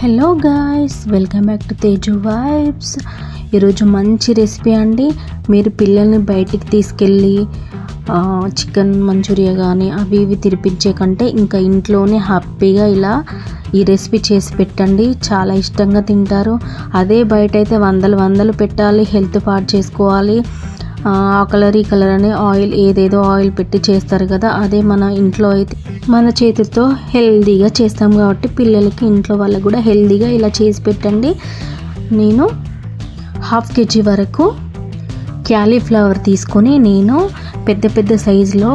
Hello guys, welcome back to Teju vibes. ఈరోజు మంచి recipe అండి. మీరు పిల్లల్ని బయటికి తీసుకెళ్ళి చికెన్ మంచూరియా కానీ అవి ఇవి తినిపించే కంటే ఇంకా ఇంట్లోనే హ్యాపీగా ఇలా ఈ రెసిపీ చేసి పెట్టండి. చాలా ఇష్టంగా తింటారు. అదే బయట అయితే వందలు పెట్టాలి, హెల్త్ పాడు చేసుకోవాలి, ఆ కలర్ ఈ కలర్ అని ఆయిల్ ఏదేదో ఆయిల్ పెట్టి చేస్తారు కదా. అదే మన ఇంట్లో అయితే మన చేతితో హెల్తీగా చేస్తాం కాబట్టి పిల్లలకి ఇంట్లో వాళ్ళకి కూడా హెల్తీగా ఇలా చేసి పెట్టండి. నేను 1/2 kg వరకు క్యాలీఫ్లవర్ తీసుకొని నేను పెద్ద సైజులో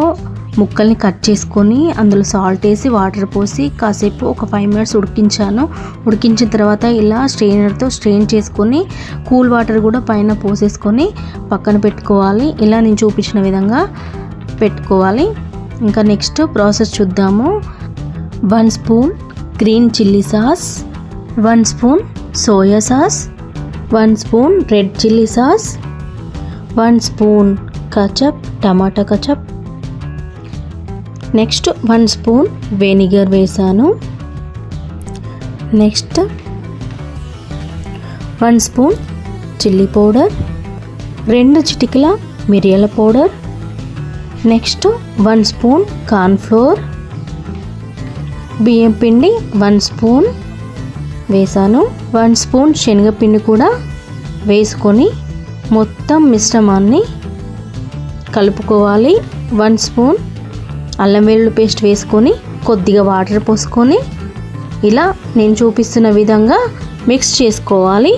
ముక్కల్ని కట్ చేసుకొని అందులో సాల్ట్ వేసి వాటర్ పోసి కాసేపు ఒక 5 minutes ఉడికించాను. ఉడికించిన తర్వాత ఇలా స్ట్రెయినర్తో స్ట్రెయిన్ చేసుకొని కూల్ వాటర్ కూడా పైన పోసేసుకొని పక్కన పెట్టుకోవాలి. ఇలా నేను చూపించిన విధంగా పెట్టుకోవాలి. ఇంకా నెక్స్ట్ ప్రాసెస్ చూద్దాము. 1 spoon green chilli sauce, 1 spoon soya sauce, 1 spoon red chilli sauce, 1 spoon ketchup tomato ketchup, next 1 spoon vinegar వేసాను. నెక్స్ట్ 1 స్పూన్ చిల్లీ పౌడర్, 2 చిటికల మిరియాల పౌడర్, నెక్స్ట్ 1 స్పూన్ కార్న్ఫ్లోర్, బియ్యం పిండి 1 స్పూన్ వేసాను. 1 స్పూన్ శనగపిండి కూడా వేసుకొని మొత్తం మిశ్రమాన్ని కలుపుకోవాలి. 1 స్పూన్ అల్లం వెల్లుల్లి పేస్ట్ వేసుకొని కొద్దిగా వాటర్ పోసుకొని ఇలా నేను చూపిస్తున్న విధంగా మిక్స్ చేసుకోవాలి.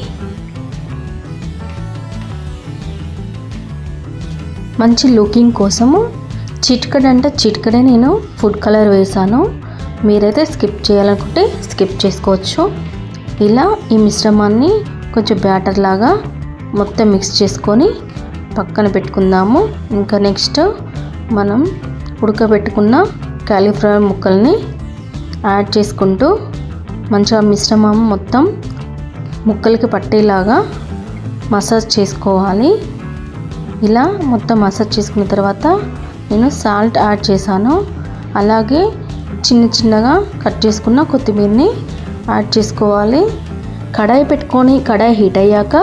మంచి లుకింగ్ కోసము చిటికడే నేను ఫుడ్ కలర్ వేసాను. మీరైతే స్కిప్ చేయాలనుకుంటే స్కిప్ చేసుకోవచ్చు. ఇలా ఈ మిశ్రమాన్ని కొంచెం బ్యాటర్ లాగా మొత్తం మిక్స్ చేసుకొని పక్కన పెట్టుకుందాము. ఇంకా నెక్స్ట్ మనం ఉడకబెట్టుకున్న క్యాలీఫ్లవర్ ముక్కల్ని యాడ్ చేసుకుంటూ మంచిగా మిశ్రమం మొత్తం ముక్కలకి పట్టేలాగా మసాజ్ చేసుకోవాలి. ఇలా మొత్తం మసాజ్ చేసుకున్న తర్వాత నేను సాల్ట్ యాడ్ చేశాను. అలాగే చిన్నగా కట్ చేసుకున్న కొత్తిమీరని యాడ్ చేసుకోవాలి. కడాయి పెట్టుకొని కడాయి హీట్ అయ్యాక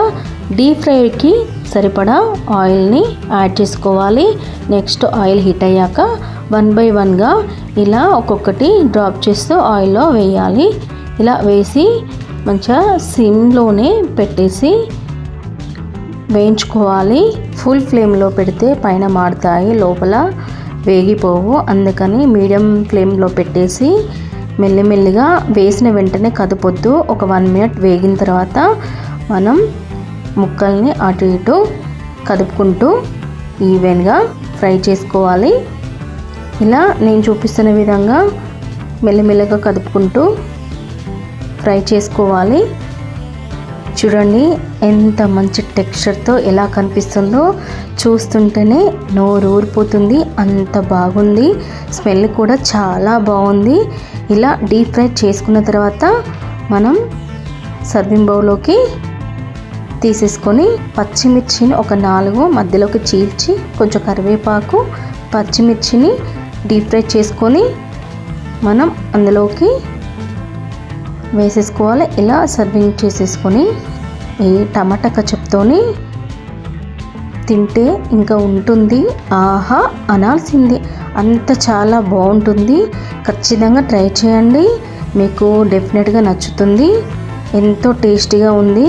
డీప్ ఫ్రైకి సరిపడా ఆయిల్ని యాడ్ చేసుకోవాలి. నెక్స్ట్ ఆయిల్ హీట్ అయ్యాక 1 by 1గా ఇలా ఒక్కొక్కటి డ్రాప్ చేస్తూ ఆయిల్లో వేయాలి. ఇలా వేసి మంచిగా సిమ్లోనే పెట్టేసి వేయించుకోవాలి. ఫుల్ ఫ్లేమ్లో పెడితే పైన మాడతాయి, లోపల వేగిపోవు. అందుకని మీడియం ఫ్లేమ్లో పెట్టేసి మెల్లిమెల్లిగా వేసిన వెంటనే కదపొద్దు. ఒక 1 minute వేగిన తర్వాత మనం ముక్కల్ని అటు ఇటు కదుపుకుంటూ ఈవెన్గా ఫ్రై చేసుకోవాలి. ఇలా నేను చూపిస్తున్న విధంగా మెల్లమెల్లగా కదుపుకుంటూ ఫ్రై చేసుకోవాలి. చూడండి ఎంత మంచి టెక్స్చర్తో ఎలా కనిపిస్తుందో, చూస్తుంటేనే నోరు ఊరిపోతుంది, అంత బాగుంది. స్మెల్ కూడా చాలా బాగుంది. ఇలా డీప్ ఫ్రై చేసుకున్న తర్వాత మనం సర్వింగ్ బౌల్లోకి తీసేసుకొని పచ్చిమిర్చిని ఒక 4 మధ్యలోకి చీల్చి కొంచెం కరివేపాకు పచ్చిమిర్చిని డీప్ ఫ్రై చేసుకొని మనం అందులోకి వేసేసుకోవాలి. ఇలా సర్వింగ్ చేసేసుకొని ఈ టమాటా కచప్తోని తింటే ఇంకా ఉంటుంది, ఆహా అనాల్సిందే, అంత చాలా బాగుంటుంది. ఖచ్చితంగా ట్రై చేయండి, మీకు డెఫినెట్గా నచ్చుతుంది. ఎంతో టేస్టీగా ఉంది.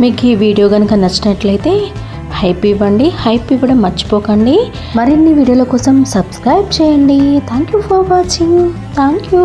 మీకు ఈ వీడియో కనుక నచ్చినట్లయితే హైప్ ఇవ్వండి. హైప్ ఇవ్వడం మర్చిపోకండి. మరిన్ని వీడియోల కోసం సబ్స్క్రైబ్ చేయండి. Thank you for watching. Thank you.